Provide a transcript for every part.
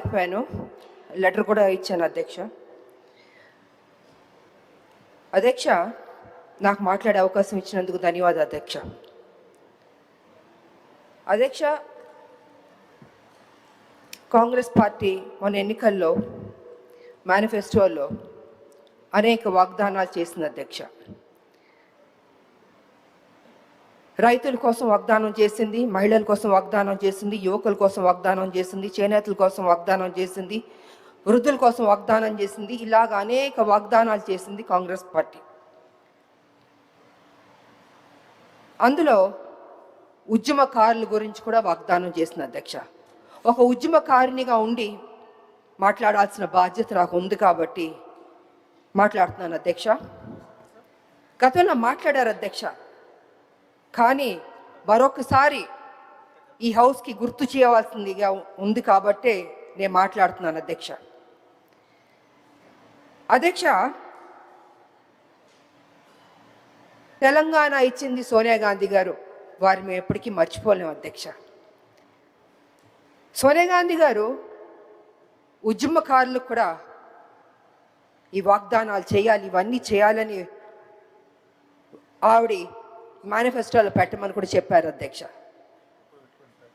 రాలేకపోయాను, letter కూడా ఇచ్చాను అధ్యక్ష. అధ్యక్ష, నాకు మాట్లాడే అవకాశం ఇచ్చినందుకు ధన్యవాదాలు అధ్యక్ష. అధ్యక్ష, కాంగ్రెస్ పార్టీ మన ఎన్నికల్లో మేనిఫెస్టోలో అనేక వాగ్దానాలు చేసింది అధ్యక్ష. రైతుల కోసం వాగ్దానం చేసింది, మహిళల కోసం వాగ్దానం చేసింది, యువకుల కోసం వాగ్దానం చేసింది, చేనేతల కోసం వాగ్దానం చేసింది, వృద్ధుల కోసం వాగ్దానం చేసింది. ఇలాగ అనేక వాగ్దానాలు చేసింది కాంగ్రెస్ పార్టీ. అందులో ఉద్యమకారుల గురించి కూడా వాగ్దానం చేసింది అధ్యక్ష. ఒక ఉద్యమకారినిగా ఉండి మాట్లాడాల్సిన బాధ్యత నాకు ఉంది కాబట్టి మాట్లాడుతున్నాను అధ్యక్ష. గతంలో మాట్లాడారు అధ్యక్ష, కానీ మరొకసారి ఈ హౌస్కి గుర్తు చేయవలసిందిగా ఉంది కాబట్టే నేను మాట్లాడుతున్నాను అధ్యక్ష. అధ్యక్ష, తెలంగాణ ఇచ్చింది సోనియా గాంధీ గారు, వారిని మేము ఎప్పటికీ మర్చిపోలేము అధ్యక్ష. సోనియా గాంధీ గారు ఉద్యమకారులకు కూడా ఈ వాగ్దానాలు చేయాలి, ఇవన్నీ చేయాలని ఆవిడ మేనిఫెస్టోలో పెట్టమని కూడా చెప్పారు అధ్యక్ష.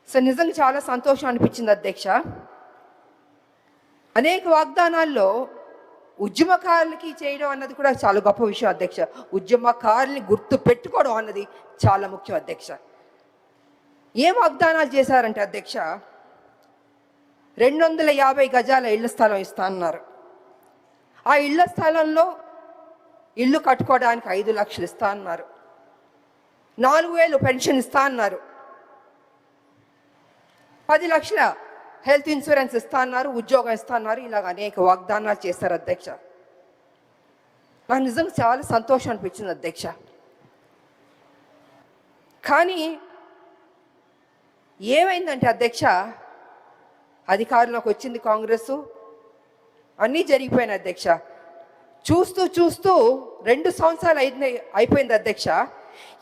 సో నిజంగా చాలా సంతోషం అనిపించింది అధ్యక్ష. అనేక వాగ్దానాల్లో ఉద్యమకారులకి చేయడం అన్నది కూడా చాలా గొప్ప విషయం అధ్యక్ష. ఉద్యమకారుల్ని గుర్తు పెట్టుకోవడం అన్నది చాలా ముఖ్యం అధ్యక్ష. ఏం వాగ్దానాలు చేశారంటే అధ్యక్ష, 250 గజాల ఇళ్ల స్థలం ఇస్తా అన్నారు. ఆ ఇళ్ల స్థలంలో ఇల్లు కట్టుకోవడానికి 5 లక్షలు ఇస్తా అన్నారు. 4,000 పెన్షన్ ఇస్తా అన్నారు. 10 లక్షల హెల్త్ ఇన్సూరెన్స్ ఇస్తా అన్నారు, ఉద్యోగం ఇస్తా అన్నారు. ఇలాగ అనేక వాగ్దానాలు చేశారు అధ్యక్ష. నాకు నిజంగా చాలా సంతోషం అనిపించింది అధ్యక్ష. కానీ ఏమైందంటే అధ్యక్ష, అధికారంలోకి వచ్చింది కాంగ్రెస్, అన్నీ జరిగిపోయినాయి అధ్యక్ష. చూస్తూ చూస్తూ 2 సంవత్సరాలు అయిపోయింది అధ్యక్ష.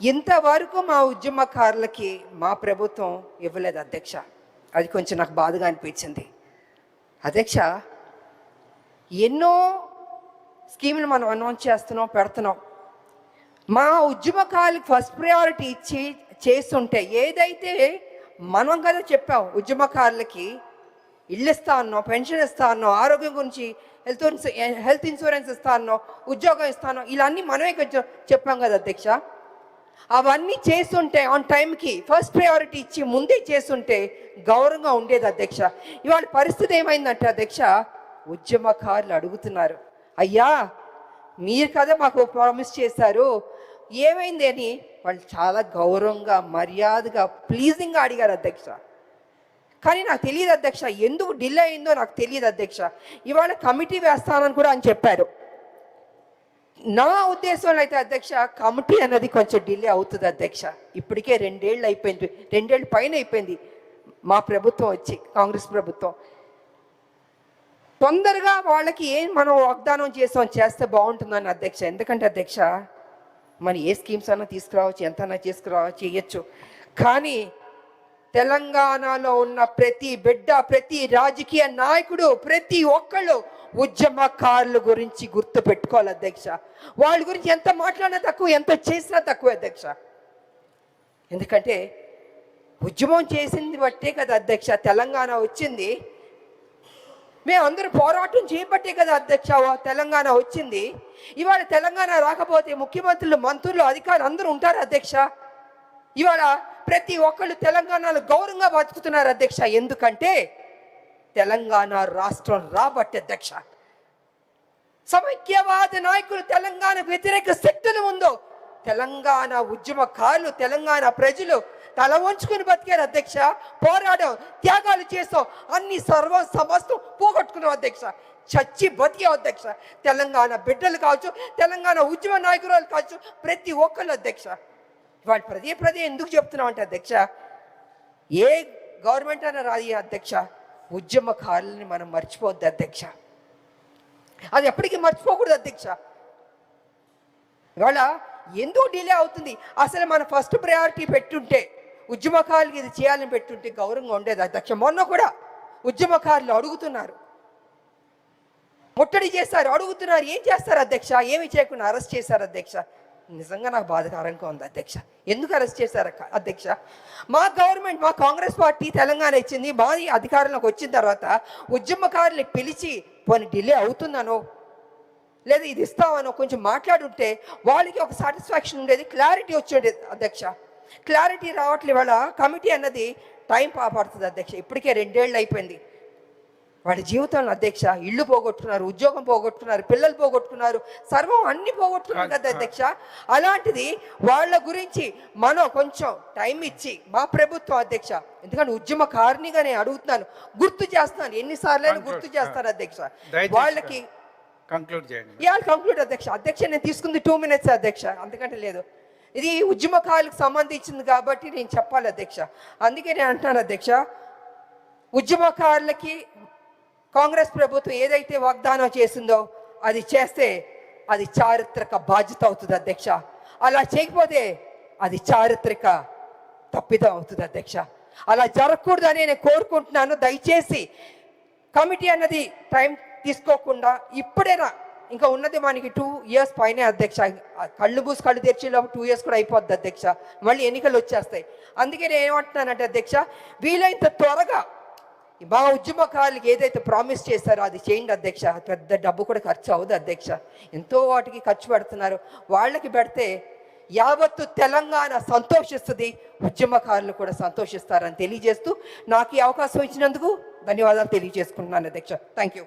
ఇంతవరకు మా ఉద్యమకారులకి మా ప్రభుత్వం ఇవ్వలేదు అధ్యక్ష. అది కొంచెం నాకు బాధగా అనిపించింది అధ్యక్ష. ఎన్నో స్కీములు మనం అనౌన్స్ చేస్తున్నాం, పెడుతున్నాం. మా ఉద్యమకారులకు ఫస్ట్ ప్రయారిటీ ఇచ్చి చేస్తుంటే, ఏదైతే మనం కదా చెప్పాం ఉద్యమకారులకి ఇల్లు ఇస్తా అన్నాం, పెన్షన్ ఇస్తా అన్నాం, ఆరోగ్యం గురించి హెల్త్ ఇన్సూరెన్స్ ఇస్తా అన్నాం, ఉద్యోగం ఇస్తాను, ఇలా అన్నీ మనమే చెప్పాం కదా అధ్యక్ష. అవన్నీ చేస్తుంటే ఆన్ టైంకి ఫస్ట్ ప్రయారిటీ ఇచ్చి ముందే చేస్తుంటే గౌరవంగా ఉండేది అధ్యక్ష. ఇవాళ పరిస్థితి ఏమైందంటే అధ్యక్ష, ఉద్యమకారులు అడుగుతున్నారు, అయ్యా మీరు కదా మాకు ప్రామిస్ చేశారు, ఏమైంది అని వాళ్ళు చాలా గౌరవంగా మర్యాదగా ప్లీజింగ్గా అడిగారు అధ్యక్ష. కానీ నాకు తెలియదు అధ్యక్ష, ఎందుకు డిలే అయిందో నాకు తెలియదు అధ్యక్ష. ఇవాళ కమిటీ వేస్తానని కూడా అని చెప్పారు. నా ఉద్దేశంలో అయితే అధ్యక్ష, కమిటీ అన్నది కొంచెం డిలే అవుతుంది అధ్యక్ష. ఇప్పటికే 2 ఏళ్ళు అయిపోయింది, 2 ఏళ్ళ పైన అయిపోయింది మా ప్రభుత్వం వచ్చి, కాంగ్రెస్ ప్రభుత్వం. తొందరగా వాళ్ళకి ఏం మనం వాగ్దానం చేస్తే బాగుంటుందని అధ్యక్ష. ఎందుకంటే అధ్యక్ష, మనం ఏ స్కీమ్స్ అన్నా తీసుకురావచ్చు, ఎంతన్నా చేయొచ్చు. కానీ తెలంగాణలో ఉన్న ప్రతి బిడ్డ, ప్రతి రాజకీయ నాయకుడు, ప్రతి ఒక్కళ్ళు ఉద్యమకారుల గురించి గుర్తు పెట్టుకోవాలి అధ్యక్ష. వాళ్ళ గురించి ఎంత మాట్లాడినా తక్కువ, ఎంత చేసినా తక్కువ అధ్యక్ష. ఎందుకంటే ఉద్యమం చేసింది బట్టే కదా అధ్యక్ష తెలంగాణ వచ్చింది. మేమందరూ పోరాటం చేయబట్టే కదా అధ్యక్ష తెలంగాణ వచ్చింది. ఇవాళ తెలంగాణ రాకపోతే ముఖ్యమంత్రులు, మంత్రులు, అధికారులు అందరూ ఉంటారు అధ్యక్ష. ఇవాళ ప్రతి ఒక్కళ్ళు తెలంగాణలో గౌరవంగా బతుకుతున్నారు అధ్యక్ష. ఎందుకంటే తెలంగాణ రాష్ట్రం రాబట్టి అధ్యక్ష. సమైక్యవాద నాయకులు, తెలంగాణ వ్యతిరేక శక్తులు ఉందో తెలంగాణ ఉద్యమకారులు, తెలంగాణ ప్రజలు తల వంచుకుని బతికారు అధ్యక్ష. పోరాటం, త్యాగాలు చేస్తాం, అన్ని సమస్తం పోగొట్టుకున్నాం అధ్యక్ష. చచ్చి బతికాం అధ్యక్ష. తెలంగాణ బిడ్డలు కావచ్చు, తెలంగాణ ఉద్యమ నాయకులు కావచ్చు, ప్రతి ఒక్కళ్ళు అధ్యక్ష. వాళ్ళు పదే ఎందుకు చెప్తున్నాం అంటే అధ్యక్ష, ఏ గవర్నమెంట్ అయినా రాదు అధ్యక్ష, ఉద్యమకారులని మనం మర్చిపోవద్దు అధ్యక్ష. అది ఎప్పటికీ మర్చిపోకూడదు అధ్యక్ష. ఇవాళ ఎందుకు డిలే అవుతుంది? అసలు మన ఫస్ట్ ప్రయారిటీ పెట్టుంటే, ఉద్యమకారులకి ఇది చేయాలని పెట్టుంటే గౌరవంగా ఉండేది అధ్యక్ష. మొన్న కూడా ఉద్యమకారులు అడుగుతున్నారు, ముట్టడి చేశారు, అడుగుతున్నారు. ఏం చేస్తారు అధ్యక్ష? ఏమి చేయకుండా అరెస్ట్ చేశారు అధ్యక్ష. నిజంగా నాకు బాధాకరంగా ఉంది అధ్యక్ష. ఎందుకు అరెస్ట్ చేశారు అధ్యక్ష? మా గవర్నమెంట్, మా కాంగ్రెస్ పార్టీ తెలంగాణ ఇచ్చింది, మాది అధికారంలోకి వచ్చిన తర్వాత ఉద్యమకారులు పిలిచి పోనీ డిలే అవుతుందనో లేదా ఇది ఇస్తామనో కొంచెం మాట్లాడుంటే వాళ్ళకి ఒక సాటిస్ఫాక్షన్ ఉండేది, క్లారిటీ వచ్చి ఉండేది అధ్యక్ష. క్లారిటీ రావట్లే. వాళ్ళ కమిటీ అన్నది టైం పడుతుంది అధ్యక్ష. ఇప్పటికే 2 ఏళ్ళు అయిపోయింది వాళ్ళ జీవితంలో అధ్యక్ష. ఇల్లు పోగొట్టుకున్నారు, ఉద్యోగం పోగొట్టుకున్నారు, పిల్లలు పోగొట్టుకున్నారు, సర్వం అన్ని పోగొట్టుకున్నారు కదా అధ్యక్ష. అలాంటిది వాళ్ళ గురించి మనం కొంచెం టైం ఇచ్చి మా ప్రభుత్వం అధ్యక్ష, ఎందుకంటే ఉద్యమకారినిగా నేను అడుగుతున్నాను, గుర్తు చేస్తున్నాను, ఎన్నిసార్లు గుర్తు చేస్తాను అధ్యక్ష. వాళ్ళకి కంక్లూడ్ అధ్యక్ష. అధ్యక్ష నేను తీసుకుంది 2 minutes అధ్యక్ష, అంతకంటే లేదు. ఇది ఉద్యమకారులకు సంబంధించింది కాబట్టి నేను చెప్పాలి అధ్యక్ష. అందుకే నేను అంటున్నాను అధ్యక్ష, ఉద్యమకారులకి కాంగ్రెస్ ప్రభుత్వం ఏదైతే వాగ్దానం చేసిందో అది చేస్తే అది చారిత్రక బాధ్యత అవుతుంది అధ్యక్ష. అలా చేయకపోతే అది చారిత్రక తప్పిదం అవుతుంది అధ్యక్ష. అలా జరగకూడదని నేను కోరుకుంటున్నాను. దయచేసి కమిటీ అన్నది టైం తీసుకోకుండా ఇప్పుడైనా, ఇంకా ఉన్నది మనకి 2 years పైనే అధ్యక్ష. కళ్ళు మూసి కళ్ళు తెరిచేలోపు 2 years కూడా అయిపోద్ది అధ్యక్ష. మళ్ళీ ఎన్నికలు వచ్చేస్తాయి. అందుకే నేను ఏమంటున్నానంటే అధ్యక్ష, వీలైనంత త్వరగా మా ఉద్యమకారులకి ఏదైతే ప్రామిస్ చేశారో అది చేయండి అధ్యక్ష. పెద్ద డబ్బు కూడా ఖర్చు అవ్వదు అధ్యక్ష. ఎంతో వాటికి ఖర్చు పెడుతున్నారు. వాళ్ళకి పెడితే యావత్తు తెలంగాణ సంతోషిస్తుంది, ఉద్యమకారులు కూడా సంతోషిస్తారని తెలియజేస్తూ నాకు ఈ అవకాశం ఇచ్చినందుకు ధన్యవాదాలు తెలియజేసుకుంటున్నాను అధ్యక్ష. Thank you.